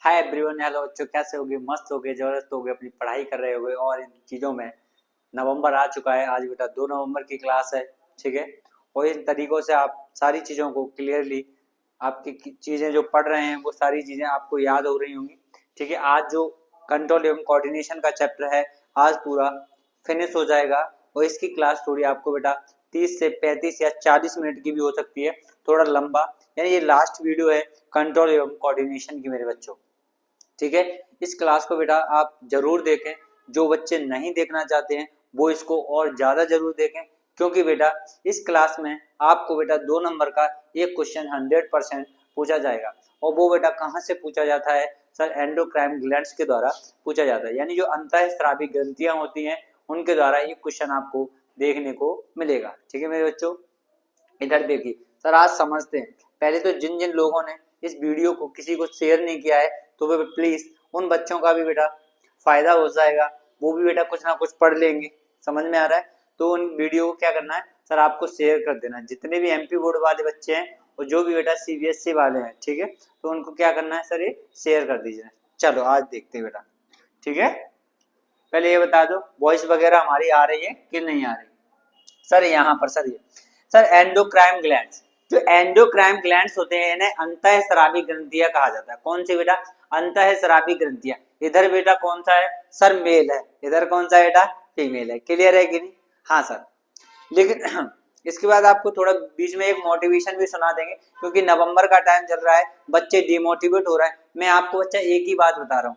Hi everyone, hello बच्चों, कैसे होगे? मस्त होगे, जबरदस्त होगे, अपनी पढ़ाई कर रहे होगे और इन चीज़ों में नवंबर आ चुका है। आज बेटा 2 नवंबर की क्लास है, ठीक है। और इन तरीकों से आप सारी चीज़ों को क्लियरली आपकी चीज़ें जो पढ़ रहे हैं वो सारी चीज़ें आपको याद हो रही होंगी, ठीक है। आज जो कंट्रोल एवं कोऑर्डिनेशन का चैप्टर है आज पूरा फिनिश हो जाएगा और इसकी क्लास थोड़ी आपको बेटा 30 से 35 या 40 मिनट की भी हो सकती है, थोड़ा लंबा। यानी ये लास्ट वीडियो है कंट्रोल एवं कोऑर्डिनेशन की मेरे बच्चों, ठीक है। इस क्लास को बेटा आप जरूर देखें। जो बच्चे नहीं देखना चाहते हैं वो इसको और ज्यादा जरूर देखें, क्योंकि बेटा इस क्लास में आपको बेटा 2 नंबर का एक क्वेश्चन 100% पूछा जाएगा। और वो बेटा कहाँ से पूछा जाता है? सर, एंडोक्राइन ग्लैंड्स के द्वारा पूछा जाता है। यानी जो अंतःस्रावी ग्रंथियां होती हैं उनके द्वारा ये क्वेश्चन आपको देखने को मिलेगा, ठीक है मेरे बच्चों। इधर देखिए सर, आज समझते हैं। पहले तो जिन जिन लोगों ने इस वीडियो को किसी को शेयर नहीं किया है तो वे प्लीज उन बच्चों का भी बेटा फायदा हो जाएगा, वो भी बेटा कुछ ना कुछ पढ़ लेंगे। समझ में आ रहा है? तो उन वीडियो को क्या करना है सर, आपको शेयर कर देना। जितने भी एमपी बोर्ड वाले बच्चे हैं और जो भी बेटा सीबीएसई वाले हैं, ठीक है, तो उनको क्या करना है सर, ये शेयर कर दीजिए। चलो आज देखते हैं बेटा, ठीक है। पहले ये बता दो वॉइस वगैरह हमारी आ रही है कि नहीं आ रही? सर यहाँ पर सर ये सर एंडोक्राइन ग्लैंड्स, जो एंडोक्राइन ग्लैंड्स होते हैं इन्हें अंतःस्रावी ग्रंथियां कहा जाता है। कौन सी बेटा? अंतःस्रावी ग्रंथियां। इधर बेटा कौन सा है सर? मेल है। इधर कौन सा बेटा? फीमेल है। क्लियर है कि नहीं? हाँ सर। लेकिन इसके बाद आपको थोड़ा बीच में एक मोटिवेशन भी सुना देंगे, क्योंकि नवंबर का टाइम चल रहा है, बच्चे डिमोटिवेट हो रहे हैं। मैं आपको बच्चा एक ही बात बता रहा हूँ,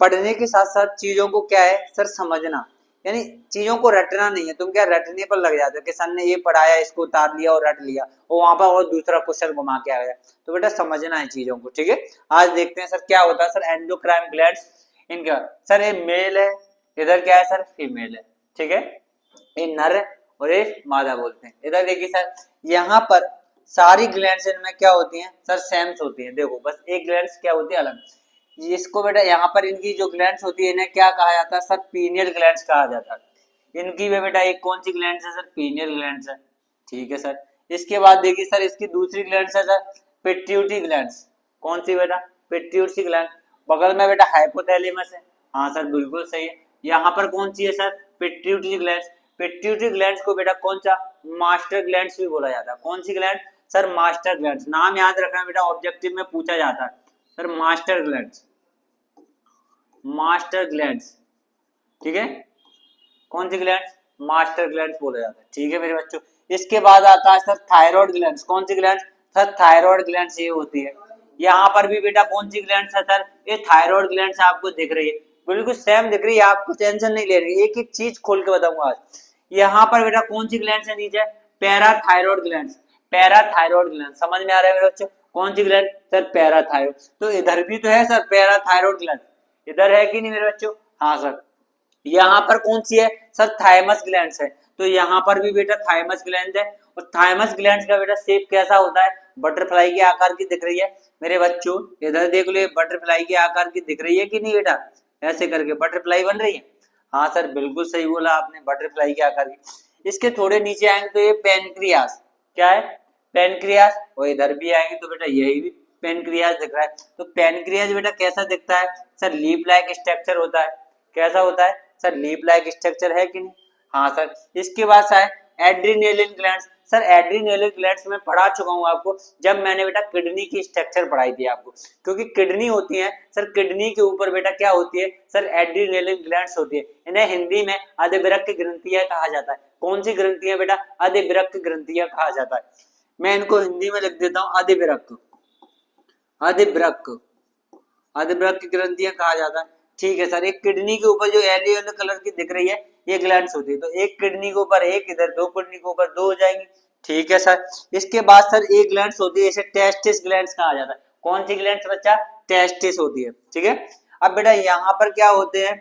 पढ़ने के साथ साथ चीजों को क्या है सर, समझना। यानी चीजों को रटना नहीं है। तुम क्या रटने पर लग जाते हो कि सर ने ये पढ़ाया, इसको उतार लिया और रट लिया और वहां पर और दूसरा क्वेश्चन घुमा के आ गया। तो बेटा समझना है चीजों को, ठीक है। आज देखते हैं सर क्या होता है। सर एंडोक्राइन ग्लैंड्स इनका सर ये मेल है, इधर क्या है सर? फीमेल है, ठीक है। ये नर और ये मादा बोलते हैं। इधर देखिए सर, यहाँ पर सारी ग्लैंड्स इनमें क्या होती हैं सर? सेम्स होती हैं। देखो बस एक ग्लैंड्स क्या होती है अलग। इसको बेटा यहाँ पर इनकी जो ग्लैंड्स होती है इन्हें क्या कहा जाता है सर? पीनियल ग्लैंड्स कहा जाता है। इनकी वे बेटा एक कौन सी ग्लैंड्स है सर? पीनियल ग्लैंड्स है, ठीक है सर। इसके बाद देखिए सर, इसकी दूसरी ग्लैंड्स है सर पिट्यूटरी ग्लैंड्स। कौन सी बेटा? Pituitary gland. बगल में बेटा हाइपोथैलेमस है। हाँ सर बिल्कुल सही है। यहाँ पर कौन सी है sir? Pituitary glands. Pituitary glands को बेटा कौन सा? मास्टर ग्लैंड्स भी बोला जाता है। कौन सी ग्लैंड सर? Master glands. नाम याद रखना बेटा, ऑब्जेक्टिव में पूछा जाता है sir. Master glands, master glands, ठीक है। कौन सी ग्लैंड्स? मास्टर ग्लैंड्स बोला जाता है, ठीक है मेरे बच्चों। इसके बाद आता है सर थायराइड ग्लैंड्स। कौन सी ग्लैंड्स सर? थायराइड ग्लैंड्स ये होती है। यहाँ पर भी बेटा कौन सी ग्लैंड्स है सर? ये थायराइड ग्लैंड्स आपको दिख रही है, बिल्कुल सेम दिख रही है, आपको टेंशन नहीं ले रही। एक एक चीज खोल के बताऊंगा आज। यहाँ पर बेटा कौन सी ग्लैंड्स है नीचे? Parathyroid glands. पैराथायराइड ग्लैंड, समझ में आ रहा है मेरे बच्चों? कौन सी ग्लैंड सर? पैराथायराइड। तो इधर भी तो है सर पैराथायराइड ग्लैंड, इधर है कि नहीं मेरे बच्चों? हाँ सर। यहाँ पर कौन सी है सर? थाइमस ग्लैंड्स है। तो यहाँ पर भी बेटा थाइमस ग्लैंड है। और थाइमस ग्लैंड्स का बेटा शेप कैसा होता है? बटरफ्लाई के आकार की दिख रही है मेरे बच्चों। इधर देख लो, बटरफ्लाई के आकार की दिख रही है कि नहीं बेटा? ऐसे करके बटरफ्लाई बन रही है। हाँ सर बिल्कुल सही बोला आपने, बटरफ्लाई के आकार की। इसके थोड़े नीचे आएंगे तो ये पेनक्रियास। क्या है? पेनक्रियास। और इधर भी आएंगे तो बेटा यही भी पेनक्रियास दिख रहा है। तो पेनक्रियास बेटा कैसा दिखता है सर? लीफ लाइक स्ट्रक्चर होता है। कैसा होता है सर? लीफ लाइक स्ट्रक्चर है कि नहीं? हाँ सर। इसके बाद sir adrenaline glands. Sir adrenaline glands में पढ़ा चुका हूँ आपको, जब मैंने बेटा किडनी की स्ट्रक्चर पढ़ाई थी आपको। क्योंकि किडनी होती है सर, किडनी के ऊपर बेटा क्या होती है सर? एड्रीनेलिन ग्लैंड्स होती है। इन्हें हिंदी में अधिवृक्क ग्रंथियां कहा जाता है। कौन सी ग्रंथियां बेटा? अधिवृक्क ग्रंथियां कहा जाता है। मैं इनको हिंदी में लिख देता हूँ, अधिवृक्क, अधिवृक्क, अधिवृक्क ग्रंथियां कहा जाता है, ठीक है सर। एक किडनी के ऊपर जो येलो कलर की दिख रही है ये ग्लैंड्स होती है। तो एक किडनी के ऊपर एक, इधर दो किडनी के ऊपर दो हो जाएंगी, ठीक है सर। इसके बाद सर एक ग्लैंड्स होती है, इसे टेस्टिस ग्लैंड्स कहा जाता है। कौन सी ग्लैंड्स बच्चा? टेस्टिस होती है, ठीक है। अब बेटा यहाँ पर क्या होते हैं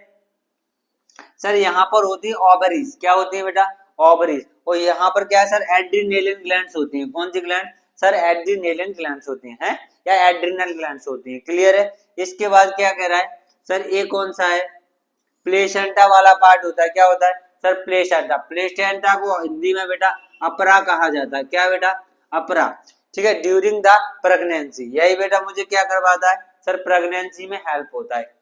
सर? यहाँ पर होती है ओवरीज। क्या होती है बेटा? ओवरीज। और यहाँ पर क्या है सर? एड्रीनेलिन ग्लैंड्स होती हैं। कौन सी ग्लैंड सर? एड्रीनेलिन ग्लैंड्स होती हैं, या एड्रिनल ग्लैंड्स होती हैं। क्लियर है? इसके बाद क्या कह रहा है सर? ये कौन सा है? प्लेसेंटा वाला पार्ट होता है। क्या होता है सर? प्लेसेंटा। प्लेसेंटा को हिंदी में बेटा अपरा कहा जाता है। क्या बेटा? अपरा, ठीक है। ड्यूरिंग द प्रेगनेंसी, यही बेटा मुझे क्या करवाता है? सर प्रेगनेंसी में हेल्प होता है।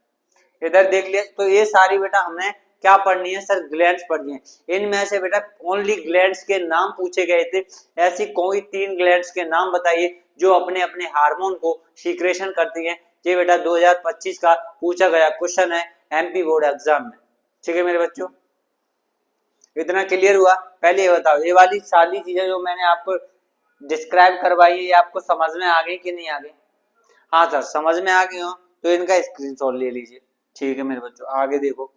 इधर देख लिया, तो ये सारी बेटा हमने क्या पढ़नी है सर, ग्लैंड्स पढ़नी है। इनमें से बेटा ओनली ग्लैंड्स के नाम पूछे गए थे, ऐसी कोई 3 ग्लैंड्स के नाम बताइए जो अपने अपने हार्मोन को सीक्रेशन करती हैं। ये बेटा 2025 का पूछा गया क्वेश्चन है एमपी बोर्ड एग्जाम में। ठीक है मेरे बच्चों, इतना क्लियर हुआ। पहले ये बताओ, ये वाली सारी चीजें जो मैंने आपको डिस्क्राइब करवाई है, ये आपको समझ में आ गई कि नहीं आ गई? हाँ सर समझ में आ गई हो तो इनका स्क्रीनशॉट ले लीजिए। ठीक है मेरे बच्चों, आगे देखो,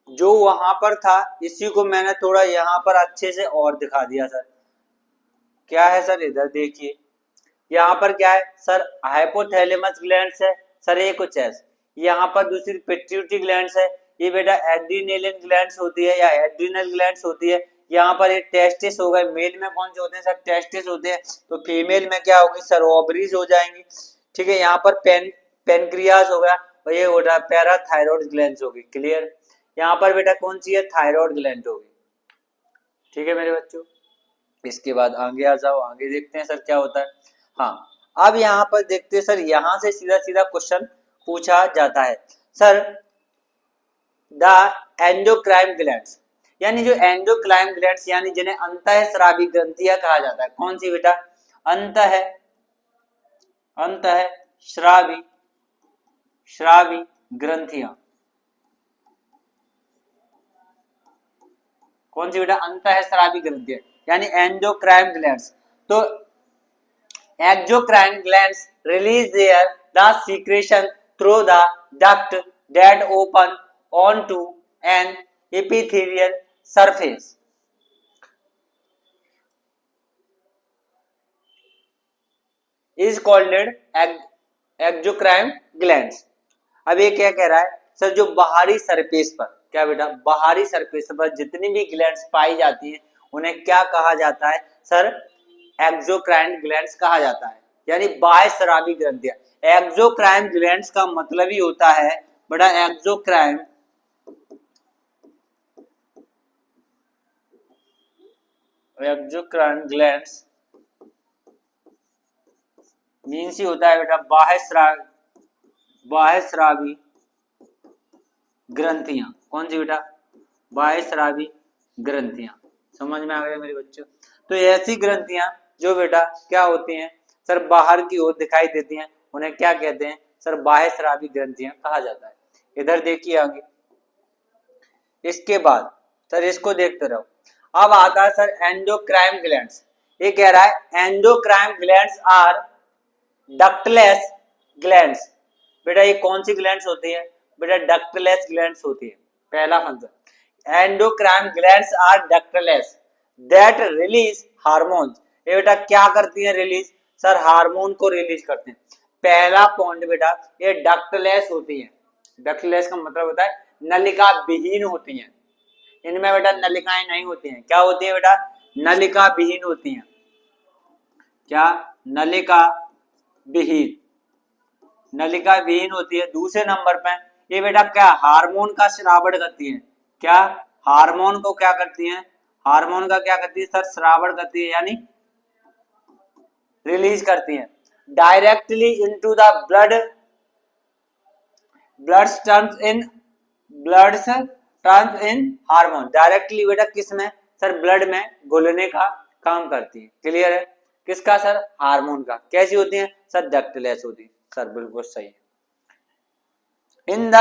जो वहां पर था इसी को मैंने थोड़ा यहाँ पर अच्छे से और दिखा दिया सर। क्या है सर, इधर देखिए, यहाँ पर क्या है सर, हाइपोथैलेमस ग्लैंड्स है सर, ये कुछ है। यहाँ पर दूसरी पिट्यूटरी ग्लैंड्स है, ये बेटा एड्रीनलिन ग्लैंड्स होती है या एड्रीनल ग्लैंड्स होती है। यहाँ पर ये टेस्टिस हो गए, मेल में कौन से होते हैं सर, टेस्टिस होते हैं, तो फीमेल में क्या होगी सर, ओवरीज हो जाएंगी। ठीक है, यहाँ पर पेनक्रियाज हो गया और ये हो रहा है पैराथायरॉइड ग्लैंड्स होगी। क्लियर, यहाँ पर बेटा कौन सी है, थायराइड ग्लैंड होगी। ठीक है मेरे बच्चों, इसके बाद आगे आ जाओ, आगे देखते हैं सर क्या होता है। हाँ, अब यहाँ पर देखते हैं सर, यहाँ से सीधा सीधा क्वेश्चन पूछा जाता है सर, द एंडोक्राइन ग्लैंड्स, यानी जो एंडोक्राइन ग्लैंड्स यानी जिन्हें अंतःस्रावी ग्रंथियां कहा जाता है, कौन सी बेटा, अंतःस्रावी श्रावी ग्रंथियां, कौन सी बेटा, अंतःस्रावी ग्रंथियां यानी एंडोक्राइन ग्लैंड्स। तो exocrine glands release there the secretion through the duct that open onto an epithelial surface. Is called exocrine glands. अब ये क्या कह रहा है सर, जो बाहरी सरफेस पर, क्या बेटा, बाहरी सरफेस पर जितनी भी ग्लैंड्स पाई जाती हैं उन्हें क्या कहा जाता है सर, एक्सोक्राइन ग्लैंड्स कहा जाता है, यानी बाह्य स्रावी ग्रंथियां। एक्सोक्राइन ग्लैंड्स का मतलब ही होता है बेटा, एक्सोक्राइन ग्लैंड्स मीन्स ही होता है बेटा बाह्य स्रावी ग्रंथियां। कौन सी बेटा, बाह्य स्रावी ग्रंथियां। समझ में आ गया मेरे बच्चों? तो ऐसी ग्रंथियां जो बेटा क्या होती हैं सर, बाहर की ओर दिखाई देती हैं, उन्हें क्या कहते हैं सर, बाह्य स्रावी ग्रंथियां कहा जाता है। इधर देखिए आगे, इसके बाद सर इसको देखते रहो। अब आता है सर एंडोक्राइन ग्लैंड्स। ये कह रहा है endocrine glands are ductless glands. बेटा ये कौन सी ग्लैंड्स होती है बेटा, डक्टलेस ग्लैंड्स होती है। पहला function, endocrine glands are ductless that release hormones. ये बेटा क्या करती है रिलीज सर, हार्मोन को रिलीज करते हैं। पहला पॉइंट बेटा, ये डक्टलेस होती है। डक्टलेस का मतलब होता है नलिका विहीन होती हैं। इनमें बेटा नलिकाएं नहीं होती हैं। क्या होती है बेटा, नलिका विहीन होती हैं। क्या, नलिका विहीन, नलिका विहीन होती है। दूसरे नंबर पे ये बेटा क्या, हार्मोन का श्रावण करती है। क्या, हार्मोन को क्या करती है, हार्मोन का क्या करती है सर, श्रावण करती है, यानी रिलीज करती है directly into the blood, bloods turns in hormone. Directly बेटा किस में सर, ब्लड में घुलने का काम करती है। क्लियर है, किसका सर, हार्मोन का। कैसी होती है सर, डक्टलेस होती है। सर बिल्कुल सही है। In the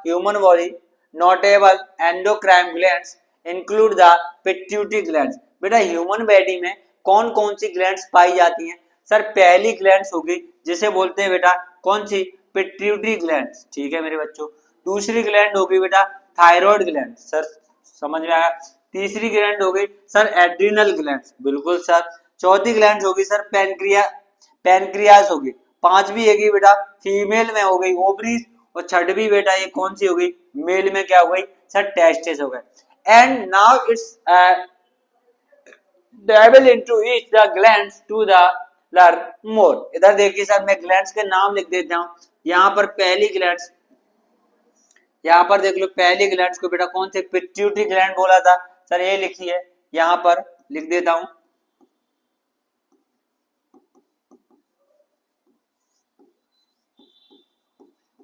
human body notable endocrine glands include the pituitary glands. बेटा ह्यूमन बॉडी में कौन कौन सी ग्लैंड्स पाई जाती हैं सर, पहली ग्लैंड्स होगी जिसे बोलते हैं बेटा कौन सी, पिट्यूटरी ग्लैंड्स। ठीक है मेरे बच्चों। दूसरी ग्लैंड होगी बेटा थायराइड ग्लैंड, सर समझ में आया। तीसरी ग्लैंड होगी सर एड्रिनल ग्लैंड्स, बिल्कुल सर। चौथी ग्लैंड होगी सर पैनक्रियाज होगी। पांचवी होगी बेटा फीमेल में हो गई ओवरीज, और छठवीं बेटा ये कौन सी हो गई, मेल में क्या हो गई सर, टेस्टिस हो गए। And now it's dive into each the glands to the learn more। इधर देखिए सर, मैं ग्लैंड्स के नाम लिख देता हूँ। यहाँ पर पहली ग्लैंड्स, यहाँ पर देख लो पहली ग्लैंड्स को बेटा कौन से, पिट्यूटरी ग्लैंड बोला था सर, ये लिखी है, यहाँ पर लिख देता हूँ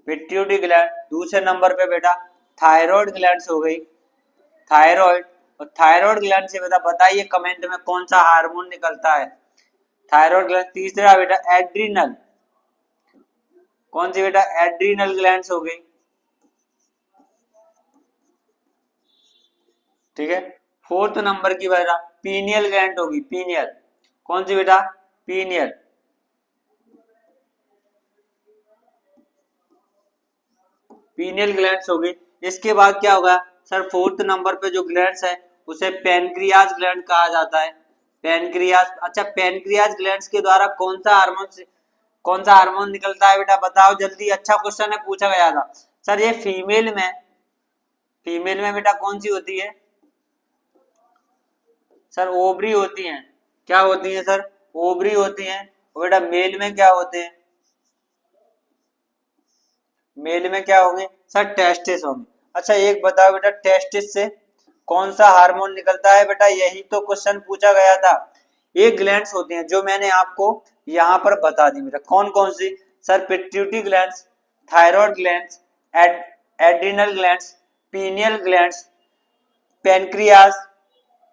पिट्यूटरी ग्लैंड। दूसरे नंबर पे बेटा थायराइड ग्लैंड्स हो गई, थायराइड। और थायराइड ग्लैंड से बेटा बताइए कमेंट में कौन सा हार्मोन निकलता है, थायराइड ग्लैंड। तीसरा बेटा एड्रीनल, कौन सी बेटा, एड्रीनल ग्लैंड्स हो गई, ठीक है। फोर्थ नंबर की बेटा पीनियल ग्लैंड होगी, पीनियल, कौन सी बेटा, पीनियल। पीनियल ग्लैंड्स होगी। इसके बाद क्या होगा सर, फोर्थ नंबर पे जो ग्लैंड्स है उसे पेनक्रियाज ग्लैंड कहा जाता है, पेनक्रियाज। अच्छा, पेनक्रियाज ग्लैंड्स के द्वारा कौन सा हार्मोन निकलता है बेटा, बताओ जल्दी। अच्छा क्वेश्चन है, पूछा गया था सर। ये फीमेल में बेटा कौन सी होती है सर, ओवरी होती हैं। क्या होती हैं सर, ओवरी होती हैं। और बेटा मेल में क्या होते हैं, मेल में क्या होंगे सर, टेस्टिस होंगे। अच्छा एक बताओ बेटा, टेस्टिस से कौन सा हार्मोन निकलता है बेटा, यही तो क्वेश्चन पूछा गया था। ये ग्लैंड्स होती हैं जो मैंने आपको यहाँ पर बता दी बेटा, कौन कौन सी sir, pituitary glands, thyroid glands, adrenal glands, pineal glands, pancreas.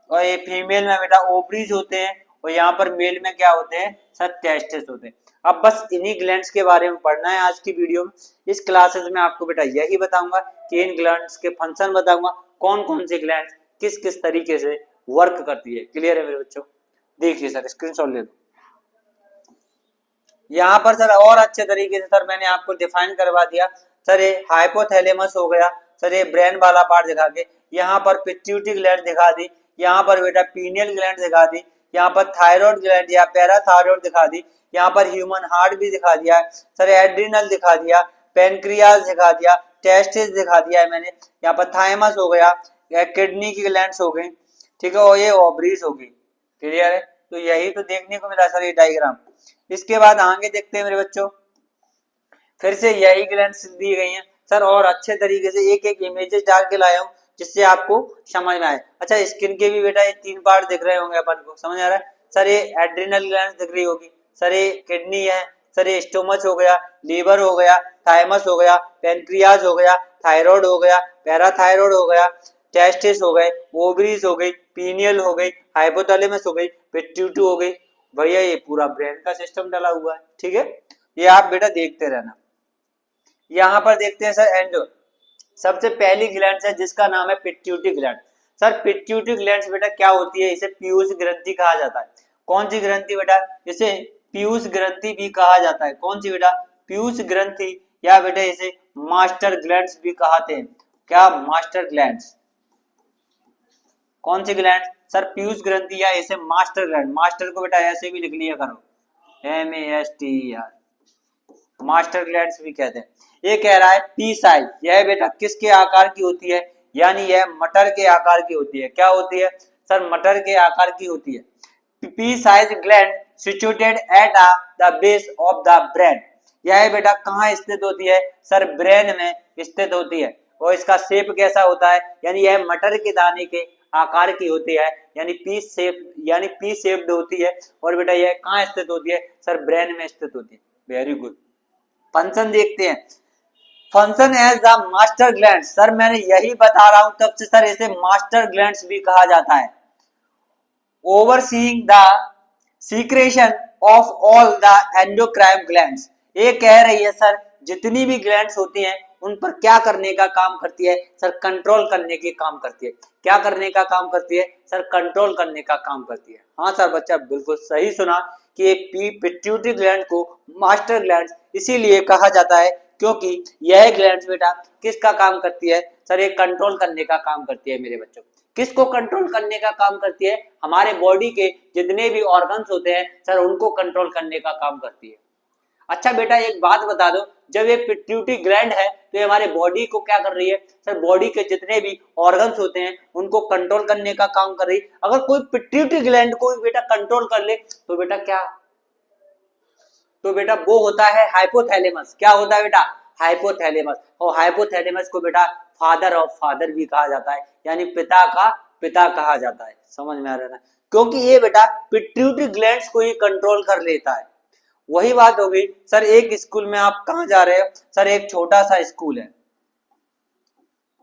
और ये फीमेल में बेटा ओवरीज होते हैं, और यहाँ पर मेल में क्या होते हैं सर, टेस्टिस होते हैं। अब बस इन्हीं ग्लैंड्स के बारे में पढ़ना है आज की वीडियो में। इस क्लासेस में आपको बेटा यही बताऊंगा कि इन ग्लैंड्स के फंक्शन बताऊंगा, कौन कौन सी ग्लैंड्स किस किस तरीके से वर्क करती है। क्लियर है मेरे बच्चों, देखिए सर स्क्रीनशॉट ले लो। यहाँ पर सर और अच्छे तरीके से सर मैंने आपको डिफाइन करवा दिया। सर ये हाइपोथैलेमस हो गया, सर ये ब्रेन वाला पार्ट दिखा के, यहाँ पर पिट्यूटरी ग्लैंड दिखा दी, यहाँ पर बेटा पीनियल ग्लैंड दिखा दी, यहाँ पर थायराइड ग्लैंड या पैराथायराइड दिखा दी, यहाँ पर ह्यूमन हार्ट भी दिखा दिया है सर, एड्रिनल दिखा दिया, पेनक्रियाज दिखा दिया, टेस्टिस दिखा दिया है मैंने, यहाँ पर थाइमस हो गया, किडनी की ग्लैंड्स हो गई, ठीक है, और ये ओवरीज हो गई। क्लियर है, तो यही तो देखने को मिला सर ये डायग्राम। इसके बाद आगे देखते हैं मेरे बच्चों, फिर से यही ग्लैंड्स दी गई हैं सर, और अच्छे तरीके से एक एक इमेजेस डाल के लाया हूँ जिससे आपको समझ में आए। अच्छा स्किन के भी बेटा ये 3 पार्ट दिख रहे होंगे अपन को, समझ आ रहा है सर। ये एड्रिनल ग्लैंड्स दिख रही होगी सर, ये किडनी है सर, ये स्टोमच हो गया, लीवर हो गया, थाइमस हो गया, पेनक्रियाज हो गया, थायराइड हो गया, पैराथायराइड हो गया, टेस्टिस हो गए, ओवरीज हो गई, पीनियल हो गई, हाइपोथैलेमस हो गई, पिट्यूटरी हो गई। भैया ये पूरा ब्रेन का सिस्टम डला हुआ है, ठीक है, ये आप बेटा देखते रहना। यहाँ पर देखते हैं सर एंडो, सबसे पहली ग्लैंड है जिसका नाम है pituitary gland. Sir pituitary gland बेटा क्या होती है, इसे पीयूष ग्रंथि कहा जाता है। कौन सी ग्रंथि बेटा, इसे पीयूष ग्रंथि भी कहा जाता है। कौन सी बेटा, पीयूष ग्रंथि, या बेटा इसे मास्टर ग्लैंड्स भी कहते हैं। क्या, मास्टर ग्लैंड्स। कौन सी ग्लैंड सर, पीयूष ग्रंथि या इसे मास्टर ग्लैंड। मास्टर को बेटा ऐसे भी लिख लिया करो, MASTER, मास्टर ग्लैंड्स भी कहते हैं। ये कह रहा है पी साइज, यह बेटा किसके आकार की होती है, यानी यह मटर के आकार की होती है। क्या होती है सर, मटर के आकार की होती है। P size gland situated at the base of the brain, यह बेटा कहाँ स्थित होती है सर, ब्रेन में स्थित होती है। और इसका शेप कैसा होता है, यानी यह मटर के दाने के आकार की होती है, यानी पी शेप्ड होती है। और बेटा यह कहाँ स्थित होती है सर, ब्रेन में स्थित होती है। Very good. फंक्शन देखते हैं, function as the master gland. Sir मैंने यही बता रहा हूं तब से सर, इसे मास्टर ग्लैंड्स भी कहा जाता है। Overseeing the secretion of all the endocrine glands, ये कह रही है सर जितनी भी ग्लैंड्स होती हैं उन पर क्या करने का काम करती है सर, कंट्रोल करने के काम करती है। क्या करने का काम करती है सर, कंट्रोल करने का काम करती है। हाँ सर बच्चा बिल्कुल सही सुना कि पिट्यूटरी ग्लैंड को मास्टर ग्लैंड इसीलिए कहा जाता है क्योंकि यह ग्लैंड्स बेटा किसका काम करती है सर, ये कंट्रोल करने का काम करती है मेरे बच्चों। किसको कंट्रोल करने का काम करती है, हमारे बॉडी के जितने भी ऑर्गन्स होते हैं सर उनको कंट्रोल करने का काम करती है। अच्छा बेटा एक बात बता दो, जब ये पिट्यूटरी ग्लैंड है तो ये हमारे बॉडी को क्या कर रही है सर, बॉडी के जितने भी ऑर्गन्स होते हैं उनको कंट्रोल करने का काम कर रही है। अगर कोई पिट्यूटरी ग्लैंड को बेटा कंट्रोल कर ले तो बेटा क्या, तो बेटा वो होता है हाइपोथैलेमस। क्या होता है बेटा, हाइपोथैलेमस। और हाइपोथैलेमस को बेटा फादर ऑफ फादर भी कहा जाता है, यानी पिता का पिता कहा जाता है। समझ में आ रहा है ना, क्योंकि ये बेटा पिट्यूटरी ग्लैंड्स को ही कंट्रोल कर लेता है। वही बात हो गई सर, एक स्कूल में आप कहाँ जा रहे हो, सर एक छोटा सा स्कूल है,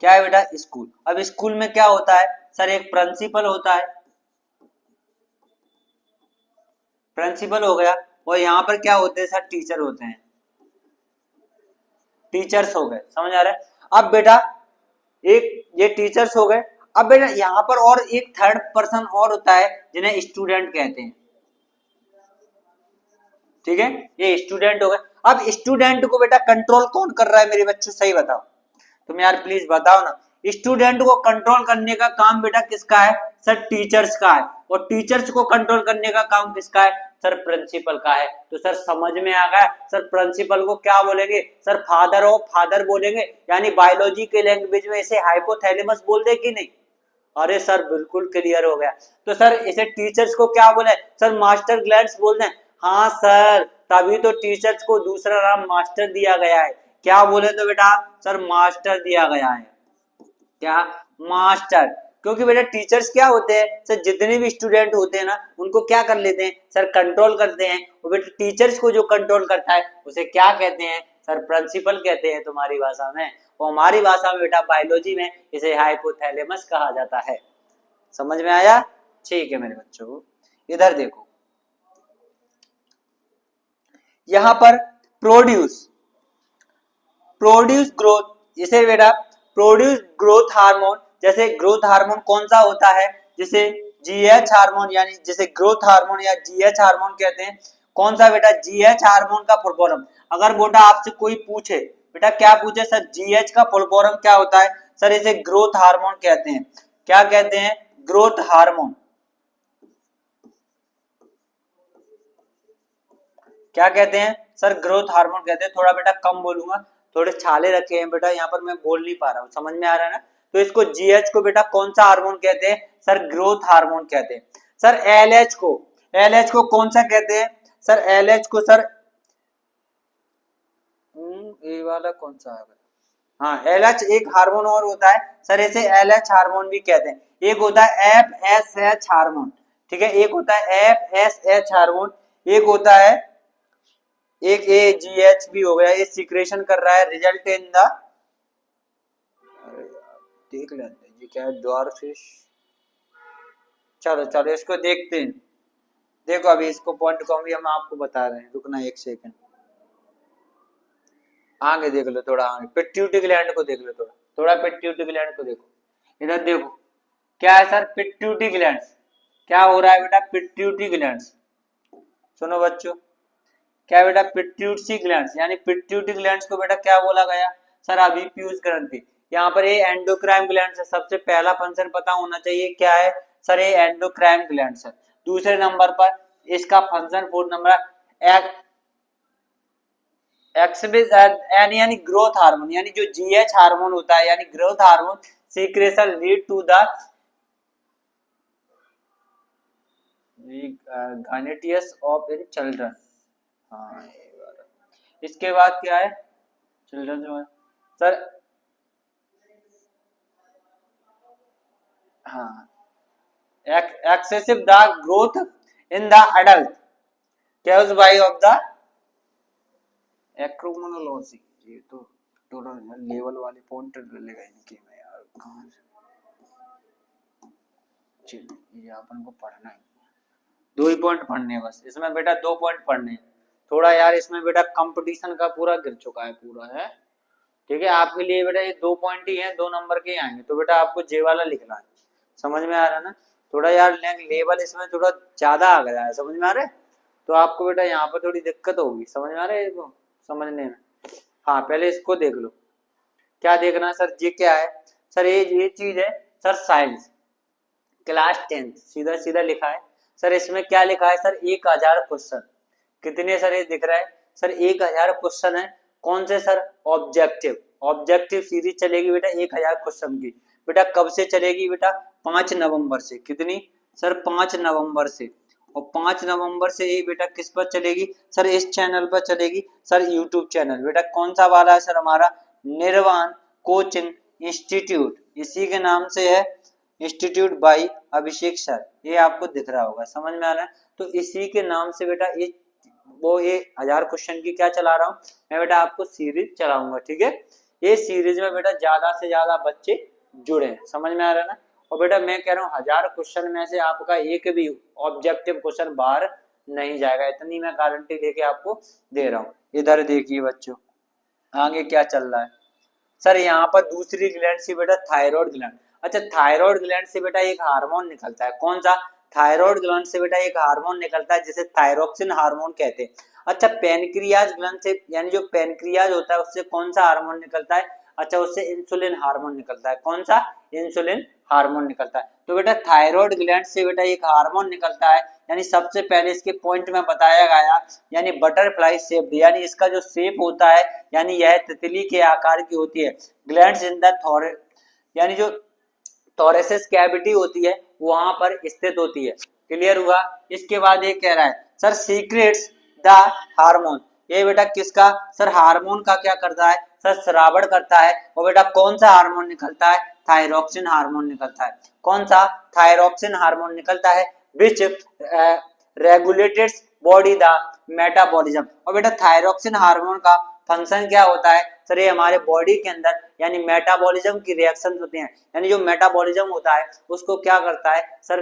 क्या है बेटा, स्कूल। अब स्कूल में क्या होता है सर, एक प्रिंसिपल होता है, प्रिंसिपल हो गया, और यहाँ पर क्या होते हैं सर, टीचर होते हैं, टीचर्स हो गए, समझ आ रहा है। अब बेटा एक ये टीचर्स हो गए, अब बेटा यहाँ पर और एक थर्ड पर्सन और होता है जिन्हें स्टूडेंट कहते हैं, ठीक है, ये स्टूडेंट हो गए। अब स्टूडेंट को बेटा कंट्रोल कौन कर रहा है मेरे बच्चों, सही बताओ तुम यार, प्लीज बताओ ना। स्टूडेंट को कंट्रोल करने का काम बेटा किसका है सर, टीचर्स का है, और टीचर्स को कंट्रोल करने का काम किसका है सर, प्रिंसिपल का है। तो सर समझ में आ गया, सर प्रिंसिपल को क्या बोलेंगे सर, फादर ऑफ फादर बोलेंगे, यानी बायोलॉजी के लैंग्वेज में इसे हाइपोथैलेमस बोल दे कि नहीं। अरे सर बिल्कुल क्लियर हो गया। तो सर इसे टीचर्स को क्या बोले सर, मास्टर ग्लैंड्स बोल दें। हाँ सर, तभी तो टीचर्स को दूसरा नाम मास्टर दिया गया है। क्या बोले तो बेटा सर, मास्टर दिया गया है, क्या, मास्टर। क्योंकि बेटा टीचर्स क्या होते हैं सर, जितने भी स्टूडेंट होते हैं ना उनको क्या कर लेते हैं सर, कंट्रोल करते हैं। और बेटा टीचर्स को जो कंट्रोल करता है उसे क्या कहते हैं सर, प्रिंसिपल कहते हैं तुम्हारी भाषा में, और हमारी भाषा में बेटा बायोलॉजी में इसे हाइपोथैलेमस कहा जाता है। समझ में आया, ठीक है मेरे बच्चों। इधर देखो, यहां पर प्रोड्यूस, प्रोड्यूस ग्रोथ, इसे बेटा प्रोड्यूस ग्रोथ हार्मोन, जैसे ग्रोथ हार्मोन कौन सा होता है, जिसे जीएच हार्मोन, यानी जिसे ग्रोथ हार्मोन या जीएच हार्मोन कहते हैं। कौन सा बेटा, जीएच हार्मोन का फुल फॉर्म। अगर बेटा आपसे कोई पूछे बेटा, क्या पूछे सर, जीएच का फुल फॉर्म क्या होता है सर, इसे ग्रोथ हार्मोन कहते हैं। क्या कहते हैं, ग्रोथ हार्मोन। क्या कहते हैं सर, ग्रोथ हार्मोन कहते हैं। थोड़ा बेटा कम बोलूंगा, थोड़े छाले रखे हैं बेटा यहाँ पर, मैं बोल नहीं पा रहा हूँ, समझ में आ रहा है ना। तो इसको जीएच को बेटा कौन सा हार्मोन कहते हैं सर, ग्रोथ हार्मोन कहते हैं। सर एलएच को, एलएच को कौन सा कहते हैं सर, एलएच को सर, ये वाला कौन सा है, हाँ एलएच एक हार्मोन और होता है सर, इसे एलएच हार्मोन भी कहते हैं। एक होता है एफएसएच हार्मोन, ठीक है, एक होता है एफएसएच हार्मोन, एक होता है एक एजीएच भी हो गया, ये सिक्रेशन कर रहा है, रिजल्ट इन द, देख लेते हैं जी क्या है, ड्वार्फिश। चलो चलो इसको देखते हैं, देखो अभी इसको पॉइंट को भी हम आपको बता रहे हैं, रुकना एक सेकंड। आगे देख लो, थोड़ा आगे पिट्यूटरी ग्लैंड को देख लो, थोड़ा थोड़ा पिट्यूटरी ग्लैंड को देखो। इधर देखो क्या है सर, पिट्यूटरी ग्लैंड। क्या हो रहा है बेटा, पिट्यूटरी ग्लैंड। सुनो बच्चों, क्या बेटा, पिट्यूटरी ग्लैंड्स, यानी पिट्यूटरी ग्लैंड्स को बेटा क्या बोला गया सर, अभिप्यूज ग्रंथि। यहाँ पर ये एंडोक्राइन ग्लैंड्स है, सबसे पहला फंक्शन पता होना चाहिए क्या है सर, ये एंडोक्राइन ग्लैंड्स है। दूसरे नंबर पर इसका फंक्शन, फोर्थ नंबर यानी ग्रोथ हार्मोन, यानी जो जीएच हार्मोन होता है, यानी growth hormone secretion lead to the गाइनेटियस ऑफ इन चिल्ड्रन। हाँ इसके बाद क्या है, चिल्ड्रन जो है सर, हाँ excessive the growth in the adult caused by of the एक्रोमोनोलॉजी। ये तो टोटल लेवल वाले पॉइंट लेगा इनके में यार, कहाँ से, चलिए ये अपन को पढ़ना है, दो ही पॉइंट पढ़ने हैं बस इसमें बेटा, दो पॉइंट पढ़ने हैं। थोड़ा यार इसमें बेटा कंपटीशन का पूरा गिर चुका है पूरा है, ठीक है, आपके लिए बेटा ये दो पॉइंट ही हैं, 2 नंबर के आएंगे, तो बेटा आपको जे वाला लिखना है। समझ में आ रहा है ना, थोड़ा यार लेवल इसमें थोड़ा ज्यादा आ गया है, समझ में आ रहा है, तो आपको बेटा यहाँ पर थोड़ी दिक्कत होगी, समझ में आ रहा है इसको समझने में। हाँ पहले इसको देख लो, क्या देखना है सर, ये क्या है सर, ये चीज है सर, साइंस क्लास 10 सीधा सीधा लिखा है सर। इसमें क्या लिखा है सर, 1000 क्वेश्चन। कितने सर ये दिख रहा है सर, 1000 क्वेश्चन है। कौन से सर, ऑब्जेक्टिव, ऑब्जेक्टिव सीरीज चलेगी बेटा 1000 क्वेश्चन की। बेटा कब से चलेगी बेटा, 5 नवंबर से। कितनी सर, 5 नवंबर से। और 5 नवंबर से ये बेटा किस पर चलेगी सर, इस चैनल पर चलेगी सर, यूट्यूब चैनल। बेटा कौन सा वाला है सर, हमारा निर्वाण कोचिंग इंस्टीट्यूट, इसी के नाम से है, इंस्टीट्यूट बाई अभिषेक सर, ये आपको दिख रहा होगा, समझ में आ रहा है। तो इसी के नाम से बेटा ये वो ये 1000 क्वेश्चन की क्या चला रहा हूँ मैं बेटा, आपको सीरीज चलाऊंगा, ठीक है। ये सीरीज में बेटा ज्यादा से ज्यादा बच्चे जुड़े हैं, समझ में आ रहा है ना। और बेटा मैं कह रहा हूँ 1000 क्वेश्चन में से आपका एक भी ऑब्जेक्टिव क्वेश्चन बाहर नहीं जाएगा, इतनी मैं गारंटी लेके आपको दे रहा हूँ। इधर देखिए बच्चों, आगे क्या चल रहा है। सर यहाँ पर दूसरी ग्लैंड से बेटा थायराइड ग्लैंड। अच्छा, थायराइड ग्लैंड से बेटा एक हार्मोन निकलता है, कौन सा? थायराइड ग्लैंड से बेटा एक हार्मोन निकलता है जिसे थायरोक्सिन हार्मोन कहते हैं। अच्छा, पेनक्रियाज ग्लैंड से, यानी जो पेनक्रियाज होता है उससे कौन सा हार्मोन निकलता है? अच्छा, उससे इंसुलिन हार्मोन निकलता है, कौन सा? इंसुलिन हार्मोन निकलता है। तो बेटा थायराइड ग्लैंड से बेटा एक हार्मोन निकलता है, यानी सबसे पहले इसके पॉइंट में बताया गया, यानी बटरफ्लाई शेप, यानी इसका जो शेप होता है, यानी यह तितली के आकार की होती है। ग्लैंड्स इन द थोरे, यानी जो थोरेसिस कैविटी होती है वहां पर स्थित होती है। क्लियर हुआ? इसके बाद ये कह रहा है सर सीक्रेट्स द हार्मोन। ये बेटा किसका? सर हार्मोन का क्या करता है? सर श्रावण करता है। और बेटा कौन सा हार्मोन निकलता है? थायरोक्सिन हार्मोन निकलता है। कौन सा? थायरोक्सिन हार्मोन निकलता है, विच रेगुलेटेड्स बॉडी द मेटाबॉलिज्म। और बेटा थायरोक्सिन हार्मोन का फंक्शन क्या होता है? सर ये हमारे बॉडी के अंदर यानी मेटाबॉलिज्म की रिएक्शन होती हैं, यानी जो मेटाबॉलिज्म होता है उसको क्या करता है सर,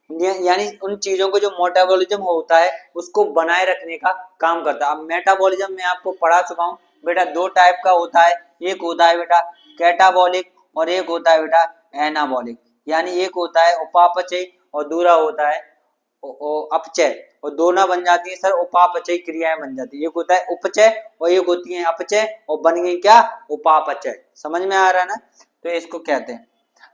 यानी उन चीजों को जो मेटाबॉलिज्म होता है उसको बनाए रखने का काम करता है। अब मेटाबॉलिज्म में आपको पढ़ा चुका हूँ बेटा, दो टाइप का होता है, एक होता है बेटा कैटाबॉलिक और एक होता है बेटा एनाबॉलिक। यानी एक होता है उपापचय और दूसरा होता है अपचय, और दोनों बन जाती है सर उपापचय क्रियाएं बन जाती है। एक होता है उपचय और एक होती है अपचय, और बन गई क्या? उपापचय। समझ में आ रहा है ना? तो इसको कहते हैं।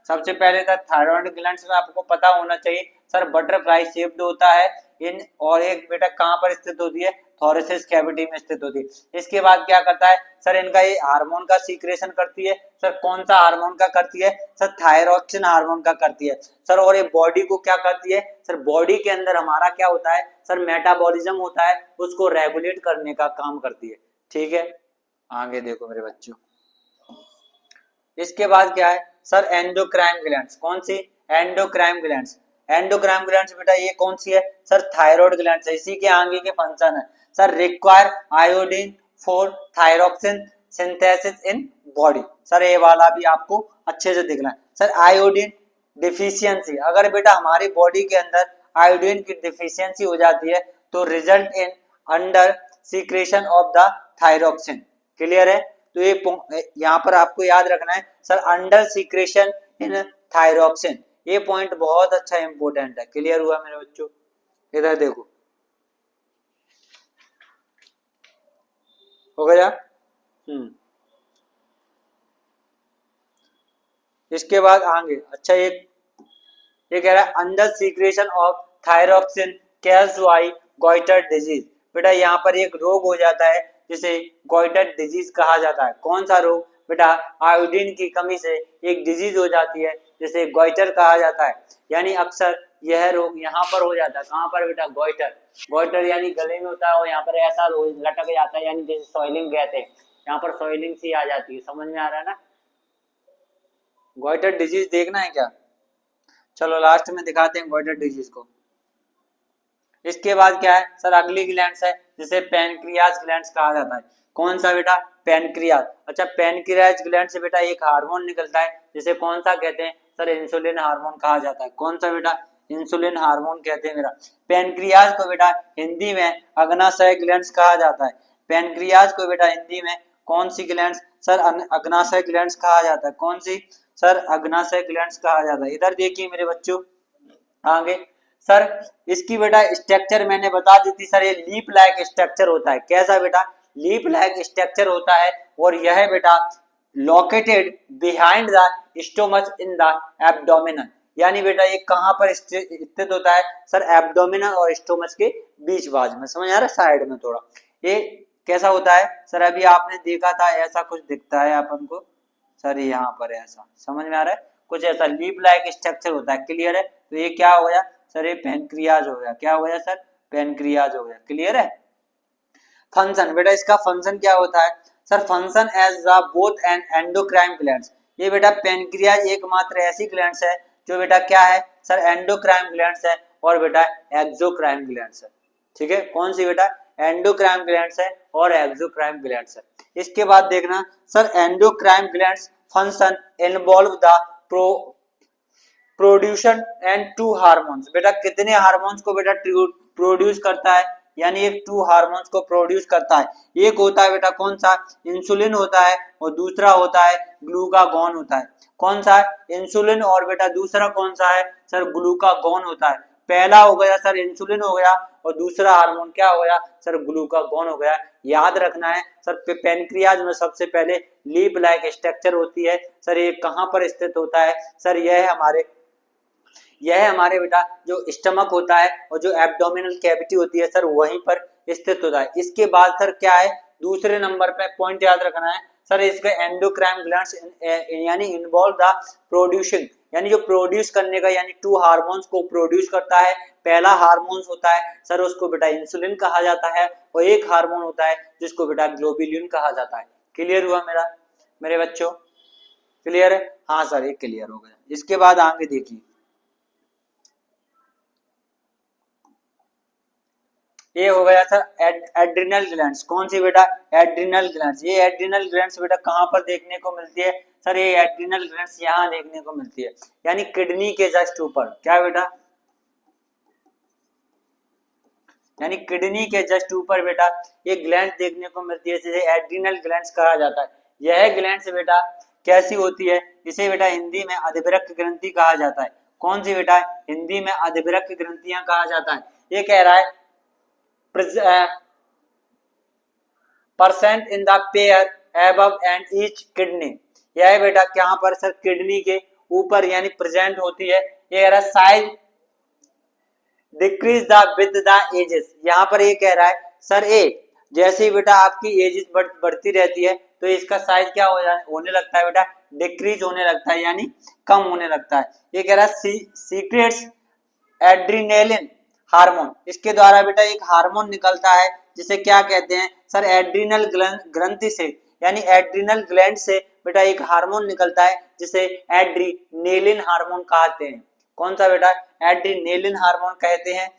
सबसे पहले तो थायराइड ग्लैंड्स में आपको पता होना चाहिए सर बटरफ्लाई शेप्ड होता है इन, और एक बेटा कहाँ पर स्थित होती है? थोरेसिस कैविटी में स्थित होती है। इसके बाद क्या करता है सर? इनका ये हार्मोन का सीक्रेशन करती है। सर कौन सा हार्मोन का करती है? सर थायरोक्सिन हार्मोन का करती है सर। और ये बॉडी को क्या करती है? सर बॉडी के अंदर हमारा क्या होता है सर? मेटाबॉलिज्म होता है, उसको रेगुलेट करने का काम करती है। ठीक है, आगे देखो मेरे बच्चों। इसके बाद क्या है सर? Endocrine glands. कौन सी? Endocrine glands. एंडोक्राइन ग्लैंड्स बेटा ये कौन सी है सर? थायराइड ग्लैंड्स है। इसी के आगे के फंक्शन है sir require iodine for thyroxine synthesis in body. Sir ये वाला भी आपको अच्छे से देखना है सर। आयोडीन डिफिशियंसी, अगर बेटा हमारी बॉडी के अंदर आयोडीन की डिफिशियंसी हो जाती है तो result in under secretion of the thyroxine. Clear है? तो ये यहाँ पर आपको याद रखना है सर अंडर सीक्रेशन इन थायरोक्सिन, ये पॉइंट बहुत अच्छा इंपोर्टेंट है। क्लियर हुआ मेरे बच्चों? इधर देखो, हो गया? इसके बाद आगे अच्छा ये कह रहा है under secretion of thyroxine caused by goitre disease. बेटा यहाँ पर एक रोग हो जाता है जिसे गॉइटर डिजीज कहा जाता है। कौन सा रोग? बेटा आयोडीन की कमी से एक डिजीज हो जाती है जिसे गॉइटर कहा जाता है। यानी अक्सर यह रोग यहाँ पर हो जाता है। कहाँ पर बेटा? गॉइटर। गॉइटर यानी गले में होता है और यहाँ पर ऐसा लटक जाता है, यानी जैसे सॉइलिंग कहते हैं, यहाँ पर सॉइलिंग सी आ जाती है। समझ में आ रहा है ना? गॉइटर डिजीज देखना है क्या? चलो लास्ट में दिखाते हैं गॉइटर डिजीज को। इसके बाद क्या है सर? अगली ग्लैंड्स है जिसे पैनक्रियाज ग्लैंड्स कहा जाता है। कौन सा बेटा? पैनक्रियाज। अच्छा, पैनक्रियाज ग्लैंड से बेटा एक हार्मोन निकलता है जिसे कौन सा कहते हैं सर? इंसुलिन हार्मोन कहा जाता है। कौन सा बेटा? इंसुलिन हार्मोन कहते हैं मेरा। पैनक्रियाज को बेटा हिंदी में अग्नाशय ग्लैंड्स कहा जाता है। पैनक्रियाज को बेटा हिंदी में कौन सी ग्लैंड्स सर? अग्नाशय ग्लैंड्स कहा जाता है। कौन सी सर? अग्नाशय ग्लैंड्स कहा जाता है। इधर देखिए मेरे बच्चों, आगे सर इसकी बेटा स्ट्रक्चर मैंने बता दी थी सर, ये लीप लाइक स्ट्रक्चर होता है। कैसा बेटा? लीप लाइक स्ट्रक्चर होता है, और यह बेटा located behind the stomach in the abdominal. यानी बेटा ये कहाँ पर स्थित होता है सर? एब्डोमिनल और स्टोमच के बीच बाज में। समझ आ रहा है? साइड में थोड़ा। ये कैसा होता है सर? अभी आपने देखा था ऐसा कुछ दिखता है अपन को सर, यहाँ पर ऐसा। समझ में आ रहा है? कुछ ऐसा लीप लाइक स्ट्रक्चर होता है। क्लियर है? तो ये क्या हो गया सर? ये पैनक्रियाज हो गया। क्या हो गया सर? पैनक्रियाज हो गया। क्लियर है? फंक्शन बेटा इसका फंक्शन क्या होता है sir? Function as the both and endocrine glands. ये बेटा पैनक्रियाज एकमात्र ऐसी ग्लैंड्स है जो बेटा क्या है सर? एंडोक्राइन ग्लैंड्स है और बेटा एक्सोक्राइन ग्लैंड्स है। ठीक है, कौन सी बेटा, एंडोक्राइन ग्लैंड्स है और एक्सोक्राइन ग्लैंड्स है। इसके बाद देखना sir, endocrine glands function involve the production and to hormones. बेटा कितने हार्मोन्स को बेटा प्रोड्यूस करता है, यानी एक टू हार्मोन्स को प्रोड्यूस करता है। एक होता है बेटा कौन सा, इंसुलिन होता है, और दूसरा होता है ग्लूकागॉन होता है। कौन सा है, इंसुलिन, और बेटा दूसरा कौन सा है सर, ग्लूकागॉन होता है। पहला हो गया सर इंसुलिन हो गया, और दूसरा हार्मोन क्या हो गया सर, ग्लूकागॉन हो गया। याद रखना है सर, पेनक्रियाज में सबसे पहले लीप लाइक स्ट्रक्चर होती है सर, ये कहां पर स्थित होता है सर, यह हमारे बेटा जो स्टमक होता है और जो एब्डोमिनल कैविटी होती है सर, वहीं पर स्थित होता है। इसके बाद सर क्या है, दूसरे नंबर पे पॉइंट याद रखना है सर, इसके एंडोक्राइन ग्लैंड्स यानी इन्वॉल्व द प्रोड्यूसिंग, यानी जो प्रोड्यूस करने का, यानी टू हार्मोन्स को प्रोड्यूस करता है। पहला हार्मोन्स होता है सर, उसको बेटा इंसुलिन कहा जाता है, और एक हार्मोन होता है जिसको बेटा ग्लोबुलिन कहा जाता है। क्लियर हुआ मेरे बच्चों, क्लियर है? हाँ सर, ये क्लियर हो गया। इसके बाद आगे देखिए, ये हो गया सर एड्रिनल ग्लैंड्स। कौन सी बेटा, एड्रिनल ग्लैंड्स। ये एड्रिनल ग्लैंड्स बेटा कहां पर देखने को मिलती है सर, ये एड्रिनल ग्लैंड्स यहाँ देखने को मिलती है, यानी किडनी के जस्ट ऊपर। क्या बेटा, यानी किडनी के जस्ट ऊपर बेटा ये ग्लैंड देखने को मिलती है, इसे एड्रिनल ग्लैंड्स कहा जाता है। यह ग्लैंड्स बेटा कैसी होती है, इसे बेटा हिंदी में अधिवृक्क ग्रंथि कहा जाता है। कौन सी बेटा, हिंदी में अधिवृक्क ग्रंथियां कहा जाता है। ये कह रहा है percent in the pair above and each kidney. यह बेटा क्या पर सर, किडनी के ऊपर यानी प्रेजेंट होती है। ये कह रहा है size decrease the with the ages. यहाँ पर ये कह रहा है सर, जैसे ही बेटा आपकी एजेस बढ़ती रहती है तो इसका साइज क्या होने लगता है बेटा, डिक्रीज होने लगता है, यानी कम होने लगता है। ये कह रहा है सीक्रेट्स एड्रीनेलिन हार्मोन। इसके द्वारा बेटा एक हार्मोन निकलता है जिसे क्या कहते हैं सर, एड्रिनल ग्रंथि से, यानी एड्रिनल ग्लैंड से बेटा एक हार्मोन निकलता है जिसे एड्रीनेलिन हार्मोन कहते हैं। कौन सा बेटा, एड्रीनेलिन हार्मोन कहते हैं।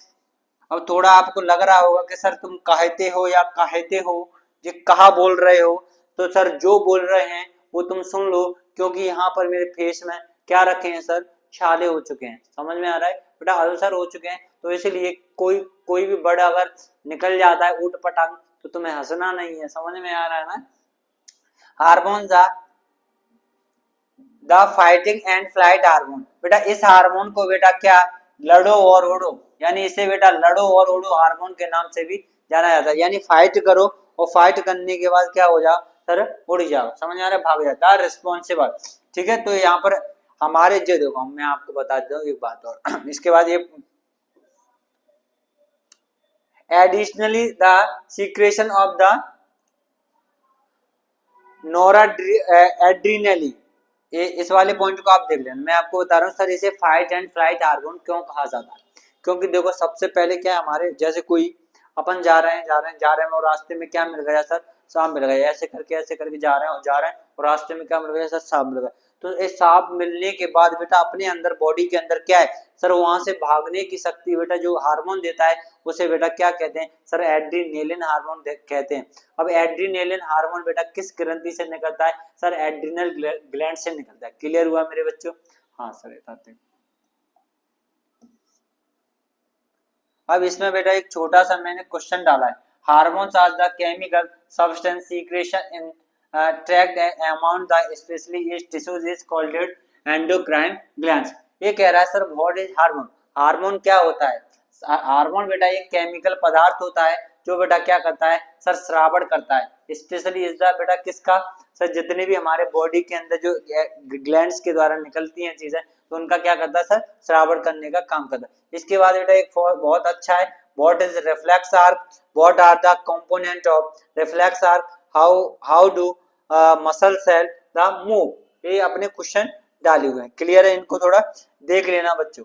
अब थोड़ा आपको लग रहा होगा कि सर तुम कहते हो या कहते हो, ये कहा बोल रहे हो, तो सर जो बोल रहे हैं वो तुम सुन लो, क्योंकि यहाँ पर मेरे फेस में क्या रखे हैं सर, छाले हो चुके हैं। समझ में आ रहा है बेटा, अल्सर हो चुके हैं, तो इसलिए कोई भी बड़ा अगर निकल जाता है ऊट पटांग तो तुम्हें हंसना नहीं है। समझ में आ रहा है ना। Hormone the fighting and flight hormone. बेटा इस हार्मोन को बेटा क्या, लड़ो और उड़ो, यानी इसे बेटा लड़ो और उड़ो हार्मोन के नाम से भी जाना जाता है। यानी फाइट करो और फाइट करने के बाद क्या हो जाओ सर, उड़ जाओ। समझ आ रहा है, भाग जाता है, रिस्पॉन्सिबल। ठीक है, तो यहाँ पर हमारे जो देखो, मैं आपको बता दूं एक बात और इसके बाद ये additionally the secretion of the noradrenaline, इस वाले पॉइंट को आप देख लेना। मैं आपको बता रहा हूँ सर, इसे फाइट एंड फ्लाइट हार्मोन क्यों कहा जाता है, क्योंकि देखो सबसे पहले क्या है, हमारे जैसे कोई अपन जा रहे हैं और रास्ते में क्या मिल गया सर, सांप मिल गया। ऐसे करके जा रहे हैं और रास्ते में क्या मिल गया सर, सांप मिल गया। तो इस सांप मिलने के बाद बेटा अपने अंदर, बॉडी के अंदर क्या है सर, वहां से भागने की शक्ति बेटा जो हार्मोन देता है उसे बेटा क्या कहते हैं सर, एड्रीनेलिन हार्मोन कहते हैं। अब एड्रीनेलिन हार्मोन बेटा किस ग्रंथि से निकलता है सर, एड्रिनल ग्लैंड से निकलता है। क्लियर हुआ मेरे बच्चों? हाँ सर, बताते हैं। अब इसमें बेटा एक छोटा सा मैंने क्वेश्चन डाला है, hormones are the chemical substance secretion in tract amount the specially is tissues is called endocrine glands. ये कह रहा है sir, what is hormone. Hormone क्या होता है, हार्मोन बेटा एक केमिकल पदार्थ होता है जो बेटा क्या करता है सर, श्रावण करता है। स्पेशली इज द बेटा किसका सर, जितने भी हमारे बॉडी के अंदर जो ग्लैंड्स के द्वारा निकलती हैं चीजें, तो उनका क्या करता है सर, श्रावण करने का काम करता है। इसके बाद बेटा एक बहुत अच्छा है, what is reflex arc, what are the component of reflex arc, how do muscle cell the move. ये अपने क्वेश्चन डाले हुए हैं। क्लियर है, इनको थोड़ा देख लेना बच्चों।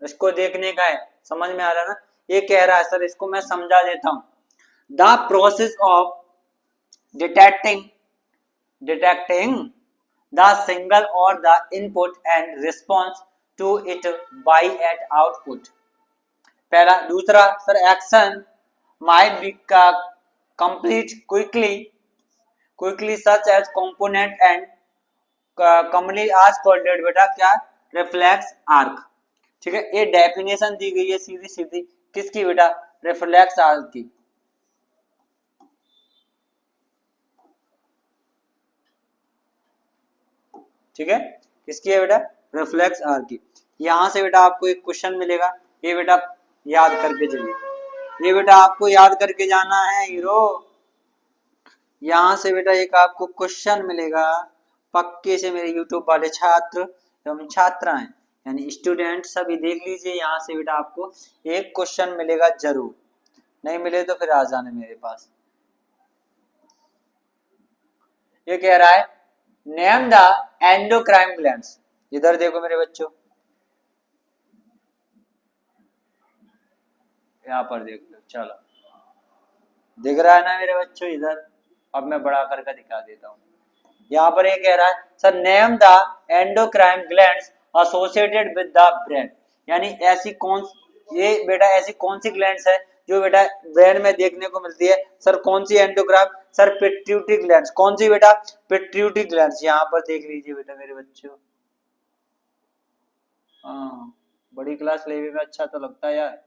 इसको देखने का है, समझ में आ रहा है ना। ये कह रहा है सर, इसको मैं समझा देता हूं, the process of detecting the single और the input and response to it by at output. पहला। दूसरा sir action might be complete quickly such as component and commonly आज called बेटा क्या रिफ्लेक्स आर्क। ठीक है, ये डेफिनेशन दी गई है सीधी सीधी किसकी बेटा रिफ्लेक्स आर्क की। ठीक है, किसकी है बेटा रिफ्लेक्स आर्क की। यहां से बेटा आपको एक क्वेश्चन मिलेगा, ये बेटा याद करके चलिए, ये बेटा आपको याद करके जाना है हीरो। यहां से बेटा एक आपको क्वेश्चन मिलेगा पक्के से मेरे यूट्यूब वाले छात्र एवं छात्राएं यानी स्टूडेंट सभी देख लीजिए। यहाँ से बेटा आपको एक क्वेश्चन मिलेगा जरूर, नहीं मिले तो फिर आ जाने मेरे पास। ये कह रहा है नेम द एंडोक्राइन ग्लैंड्स। इधर देखो मेरे बच्चों, यहाँ पर देख लो, चलो दिख रहा है ना मेरे बच्चों इधर। अब मैं बड़ा करके दिखा देता हूँ। यहाँ पर ये कह रहा है sir name the endocrine glands associated with the brain, यानी ऐसी कौन, ये बेटा ऐसी कौन सी ग्लैंड्स है जो बेटा ब्रेन में देखने को मिलती है। सर कौन सी एंडोक्राइन, सर पिट्यूटरी ग्लैंड्स। कौन सी बेटा पिट्यूटरी ग्लैंड्स। यहाँ पर देख लीजिए बेटा मेरे बच्चों। हाँ, बड़ी क्लास लेने में अच्छा तो लगता है यार,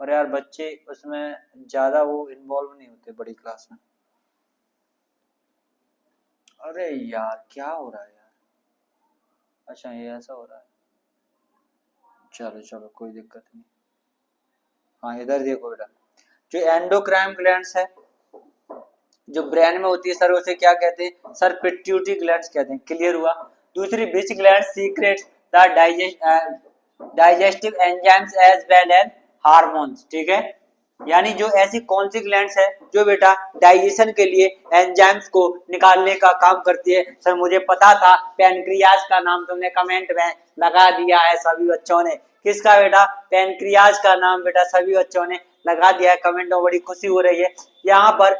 पर यार बच्चे उसमें ज्यादा वो इन्वॉल्व नहीं होते बड़ी क्लास में। अरे यार क्या हो रहा है यार, अच्छा ये ऐसा हो रहा है, चलो चलो कोई दिक्कत नहीं। हाँ इधर देखो बेटा, जो एंडोक्राइन ग्लैंड्स है जो ब्रेन में होती है सर उसे क्या कहते हैं, सर पिट्यूटरी ग्लैंड्स कहते हैं। क्लियर हुआ। दूसरी which gland secretes the digestive enzymes as well as hormones. ठीक है, यानी जो ऐसी कौन सी ग्लैंड्स है जो बेटा डाइजेशन के लिए एंजाइम्स को निकालने का काम करती है। सर मुझे पता था, पैनक्रियाज का नाम तुमने कमेंट में लगा दिया है सभी बच्चों ने। किसका बेटा, पैनक्रियाज का नाम बेटा सभी बच्चों ने लगा दिया है कमेंट में, बड़ी खुशी हो रही है। यहाँ पर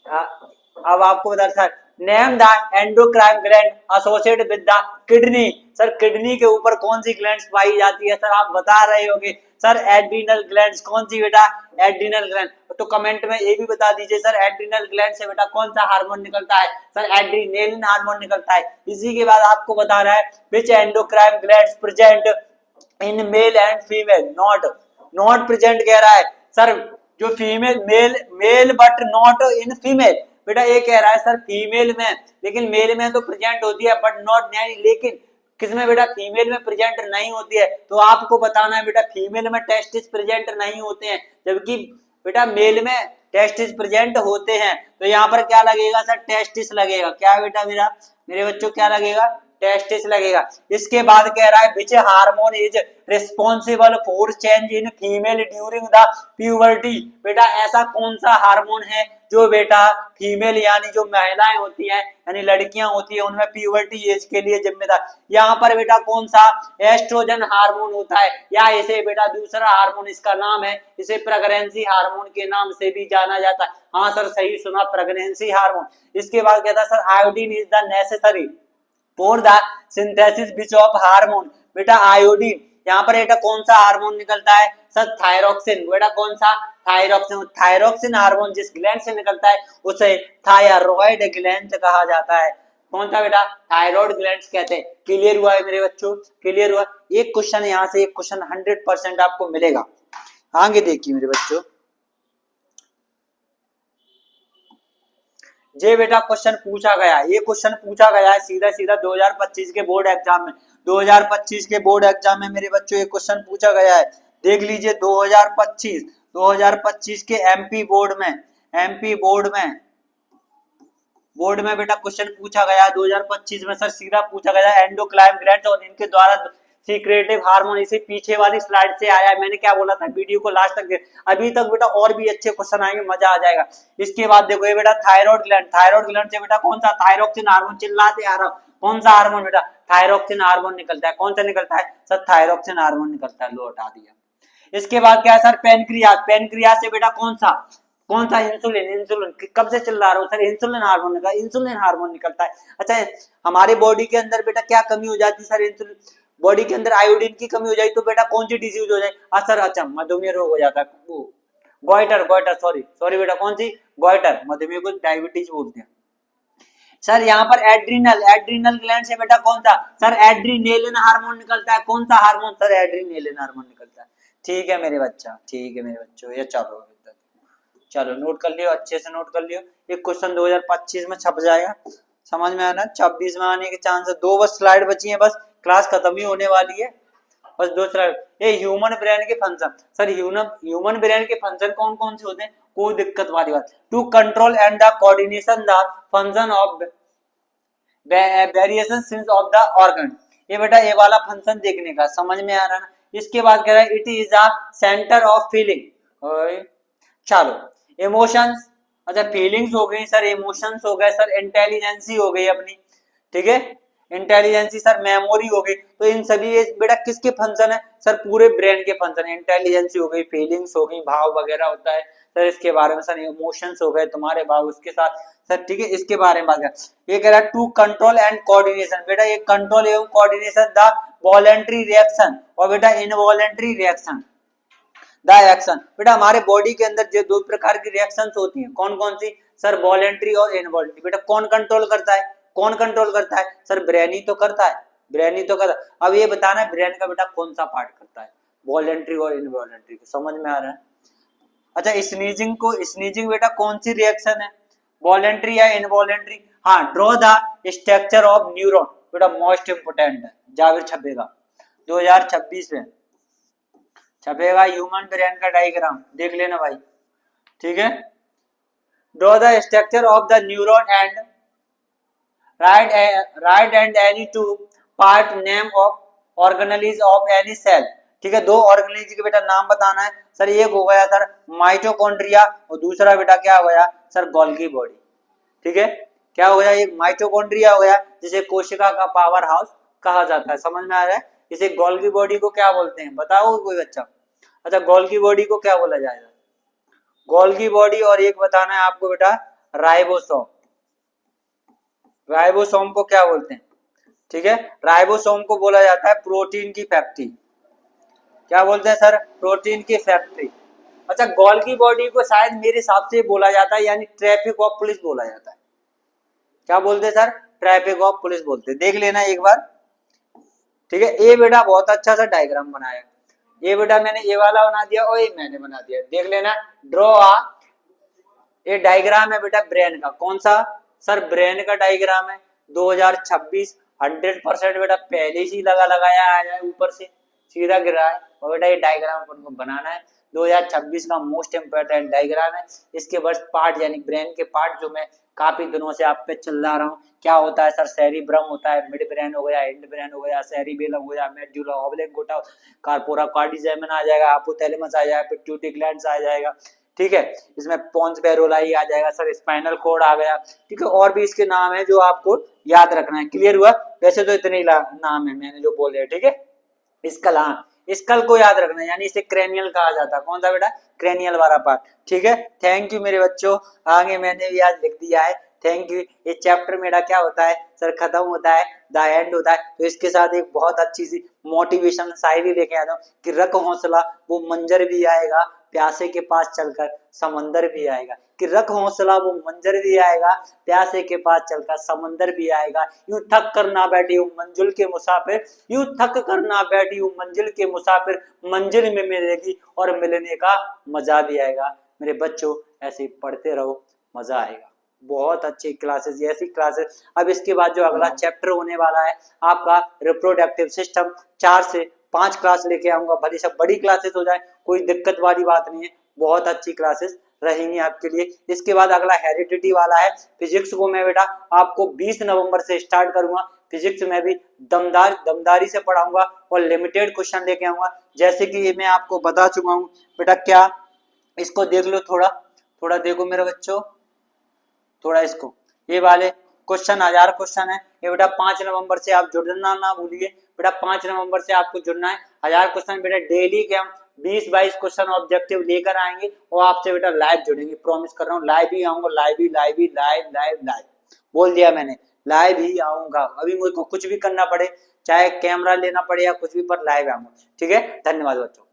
अब आपको बता sir name the endocrine gland associated with the kidney. Sir kidney के ऊपर कौन सी ग्लैंड्स पाई जाती है, सर आप बता रहे होंगे सर एड्रिनल ग्लैंड्स। कौन सी बेटा एड्रिनल ग्लैंड। तो कमेंट में ये भी बता दीजिए सर एड्रिनल ग्लैंड से बेटा कौन सा हार्मोन निकलता है, सर एड्रिनेलिन हार्मोन निकलता है। इसी के बाद आपको बता रहा है which endocrine glands present in male and female. Not present कह रहा है सर, जो female male but not in female. बेटा ये कह रहा है सर फीमेल में, लेकिन मेल में तो प्रेजेंट होती है बट नॉट नहीं, लेकिन किसमें बेटा फीमेल में प्रेजेंट नहीं होती है। तो आपको बताना है बेटा फीमेल में टेस्टिस प्रेजेंट नहीं होते हैं, जबकि बेटा मेल में टेस्टिस प्रेजेंट होते हैं। तो यहाँ पर क्या लगेगा सर टेस्टिस लगेगा। क्या बेटा मेरे बच्चों क्या लगेगा, टेस्टिस लगेगा। इसके बाद कह रहा है which hormone is responsible for change in female during the puberty. बेटा ऐसा कौन सा हार्मोन है जो बेटा फीमेल यानी जो महिलाएं होती हैं यानी लड़कियां होती है उनमें प्यूबर्टी एज के लिए जिम्मेदार। यहाँ पर बेटा कौन सा एस्ट्रोजन हार्मोन होता है, या इसे बेटा दूसरा हार्मोन इसका नाम है, इसे प्रेगनेंसी हार्मोन के नाम से भी जाना जाता है। हाँ सर सही सुना, प्रेगनेंसी हार्मोन। इसके बाद कहता है sir iodine is the necessary for the synthesis which of hormone. बेटा आयोडीन, यहाँ पर बेटा कौन सा हार्मोन निकलता है, सर थायरोक्सिन। बेटा कौन सा, थायरोक्सिन। थायरोक्सिन हार्मोन जिस ग्लैंड से निकलता है उसे थायरॉइड ग्लैंड कहा जाता है। कौन सा बेटा, थायरॉइड ग्लैंड कहते हैं। क्लियर हुआ है मेरे बच्चों, क्लियर हुआ। एक क्वेश्चन यहाँ से एक क्वेश्चन 100% आपको मिलेगा। आगे देखिए मेरे बच्चों, ये बेटा क्वेश्चन पूछा गया, ये क्वेश्चन पूछा गया है सीधा सीधा 2025 के बोर्ड एग्जाम में। 2025 के बोर्ड एग्जाम में मेरे बच्चों ये क्वेश्चन पूछा गया है, देख लीजिए 2025 के एमपी बोर्ड में बेटा क्वेश्चन पूछा गया 2025 में। सर सीधा पूछा गया एंडोक्राइन ग्लैंड्स और इनके द्वारा सीक्रेटिव हार्मोन। इसे पीछे वाली स्लाइड से आया है, मैंने क्या बोला था, वीडियो को लास्ट तक अभी तक बेटा और भी अच्छे क्वेश्चन आएंगे, मजा आ जाएगा। इसके बाद देखो ये बेटा थायराइड ग्लैंड से बेटा कौन सा थायरोक्सिन हार्मोन, चिल्लाते आ रहा हूं, कौन सा हार्मोन बेटा थायरोक्सिन हार्मोन निकलता है। कौन सा निकलता है सर, थायरोक्सिन हार्मोन निकलता है। लो हटा दिया। इसके बाद क्या है सर, पेनक्रियाज से बेटा कौन सा इंसुलिन कब से चिल्ला रहा हूँ सर, इंसुलिन हार्मोन निकलता है। अच्छा हमारे बॉडी के अंदर बेटा क्या कमी हो जाती है सर, इंसुलिन बॉडी के अंदर आयोडीन की कमी हो जाए तो बेटा कौन सी डिजीज हो जाए? सर अच्छा मधुमेह रोग हो जाता है, गोइटर गोइटर सॉरी बेटा कौन सी? गोइटर। मधुमेह को डायबिटीज बोलते हैं। सर यहाँ पर एड्रिनल एड्रिनल ग्लैंड से बेटा कौन सा? सर एड्रीनेलिन हार्मोन निकलता है। कौन सा हार्मोन? सर एड्रीनेलिन हार्मोन निकलता है। ठीक है मेरे बच्चा, ठीक है मेरे बच्चों, ये चलो चलो नोट कर लियो, अच्छे से नोट कर लियो। ये क्वेश्चन 2025 में छप जाएगा, समझ में आना। 26 में आने के चांस है। दो बस स्लाइड बची है, बस क्लास खत्म ही होने वाली है, बस दो स्लाइड। ये ह्यूमन ब्रेन के फंक्शन, सर ह्यूमन ब्रेन के फंक्शन कौन कौन से होते हैं? कोई दिक्कत वाली बात। To control and the coordination the function of variation since of the organ. ये बेटा ये वाला फंक्शन देखने का, समझ में आ रहा ना। इसके बाद कह रहा है it is a centre of feeling. चलो इमोशंस, अच्छा फीलिंग्स हो गई सर, इमोशंस हो गए सर, इंटेलिजेंसी हो गई अपनी, ठीक है, इंटेलिजेंसी सर, मेमोरी हो गई। तो इन सभी ये बेटा किसके फंक्शन है? सर पूरे ब्रेन के फंक्शन है। इंटेलिजेंसी हो गई, फीलिंग्स हो गई, भाव वगैरह होता है सर इसके बारे में। सर इमोशंस हो गए तुम्हारे भाव उसके साथ सर, ठीक है, इसके बारे में बात कर। ये कह रहा है टू कंट्रोल एंड कोऑर्डिनेशन, बेटा ये कंट्रोल एवं कोऑर्डिनेशन द वॉलेंट्री रिएक्शन और बेटा इनवॉलेंट्री रिएक्शन द एक्शन। बेटा हमारे बॉडी के अंदर जो दो प्रकार की रिएक्शंस होती हैं, कौन कौन सी? सर वॉलेंट्री और इनवॉलेंट्री। बेटा कौन कंट्रोल करता है? कौन कंट्रोल करता है? सर ब्रेन ही तो करता है, ब्रेन ही तो करता है। अब ये बताना है ब्रेन का बेटा कौन सा पार्ट करता है वॉलेंट्री और इनवॉलेंट्री को, समझ में आ रहा है? अच्छा स्नीजिंग बेटा कौन सी रिएक्शन है, वॉलेंट्री या इनवॉलेंट्री? हाँ, draw the structure of neuron, बेटा मोस्ट इंपोर्टेंट है, जावेद छपेगा 2026 में छपेगा ह्यूमन ब्रेन का डायग्राम, देख लेना भाई, ठीक है। Draw the structure of the neuron and write and any two part name of organelles of any cell, ठीक है। दो ऑर्गेनेलिज के बेटा नाम बताना है सर। एक हो गया सर माइटोकॉन्ड्रिया और दूसरा बेटा क्या हो गया सर? गोल्गी बॉडी, ठीक है। क्या हो गया? एक माइटोकॉन्ड्रिया हो गया जिसे कोशिका का पावर हाउस कहा जाता है, समझ में आ रहा है? इसे गोल्गी बॉडी को क्या बोलते हैं, बताओ कोई बच्चा? अच्छा गोल्गी बॉडी को क्या बोला जाएगा? गोल्गी बॉडी, और एक बताना है आपको बेटा राइबोसोम। राइबोसोम को क्या बोलते हैं? ठीक है, राइबोसोम को बोला जाता है प्रोटीन की फैक्ट्री। क्या बोलते हैं सर? प्रोटीन की फैक्ट्री। अच्छा गोल्गी बॉडी को शायद मेरे हिसाब से बोला जाता है यानी ट्रैफिक ऑफ पुलिस बोला जाता है। क्या बोलते हैं सर? ट्रैफिक ऑफ पुलिस बोलते हैं, देख लेना एक बार, ठीक है। ये बेटा बहुत अच्छा सा डायग्राम बनाया, ये बेटा मैंने ये वाला बना दिया और ये मैंने बना दिया, देख लेना। ड्रॉ ये डायग्राम है बेटा ब्रेन का, कौन सा सर? ब्रेन का डायग्राम है 2026 100% बेटा पहले से लगाया आया है, ऊपर से सीधा गिरा है। और बेटा ये डायग्राम उनको बनाना है, 2026 का मोस्ट इंपोर्टेंट डायग्राम है। इसके बस पार्ट यानी ब्रेन के पार्ट जो मैं काफी दिनों से आप पे चिल्ला रहा हूँ, क्या होता है सर? सेरिब्रम होता है, मिड ब्रेन हो गया, एंड ब्रेन हो गया, सेरिबेलम हो गया, मेडुला ऑब्लिंगुटा, कार्पोरा क्वाड्रिसेमन आ जाएगा, हाइपोथैलेमस आ जाएगा, पिट्यूटरी ग्लैंड्स आ जाएगा, ठीक है। इसमें पोन्स पेरोलाई आ जाएगा सर, स्पाइनल कॉर्ड आ गया, ठीक है। और भी इसके नाम है जो आपको याद रखना है, क्लियर हुआ? वैसे तो इतने नाम है मैंने जो बोले, ठीक है। स्कल, हाँ स्कल को याद रखना है, यानी इसे क्रेनियल कहा जाता है। कौन सा बेटा? क्रेनियल वाला पार्ट, ठीक है। थैंक यू मेरे बच्चों, आगे मैंने भी आज लिख दिया है, थैंक यू। ये चैप्टर मेरा क्या होता है सर? खत्म होता है, द एंड होता है। तो इसके साथ एक बहुत अच्छी सी मोटिवेशन शायरी लेके आता हूँ कि रख हौसला वो मंजर भी आएगा, प्यासे के पास चलकर समंदर भी आएगा। कि रख हौसला वो मंजर भी आएगा, प्यासे के पास चलकर समंदर भी आएगा। यूं थक कर ना बैठी हूँ मंजिल के मुसाफिर, यूं थक कर ना बैठी हूँ मंजिल के मुसाफिर, मंजिल में मिलेगी और मिलने का मजा भी आएगा। मेरे बच्चों ऐसे पढ़ते रहो, मजा आएगा। बहुत अच्छी क्लासेस, ऐसी क्लासेस। अब इसके बाद जो अगला चैप्टर होने वाला है आपका रिप्रोडक्टिव सिस्टम, 4 से 5 क्लास लेके आऊंगा, भले सब बड़ी क्लासेस हो जाए, कोई दिक्कत वाली बात नहीं है, बहुत अच्छी क्लासेस रहेंगी आपके लिए। इसके बाद अगला हेरिडिटी वाला है। फिजिक्स को मैं बेटा आपको 20 नवंबर से स्टार्ट करूंगा। फिजिक्स में भी दमदारी से पढ़ाऊंगा और लिमिटेड क्वेश्चन लेके आऊंगा, जैसे कि ये मैं आपको बता चुका हूँ बेटा। क्या इसको देख लो, थोड़ा देखो मेरे बच्चों, थोड़ा इसको, ये वाले क्वेश्चन 1000 क्वेश्चन है ये बेटा। 5 नवंबर से आप जुड़ना ना भूलिए बेटा, 5 नवंबर से आपको जुड़ना है। 1000 क्वेश्चन बेटा डेली के हम 20-22 क्वेश्चन ऑब्जेक्टिव लेकर आएंगे और आपसे बेटा लाइव जुड़ेंगे, प्रॉमिस कर रहा हूँ। लाइव ही आऊंगा, लाइव बोल दिया मैंने, लाइव ही आऊंगा। अभी मुझको कुछ भी करना पड़े चाहे कैमरा लेना पड़े या कुछ भी, पर लाइव आऊंगा। ठीक है, धन्यवाद बच्चों।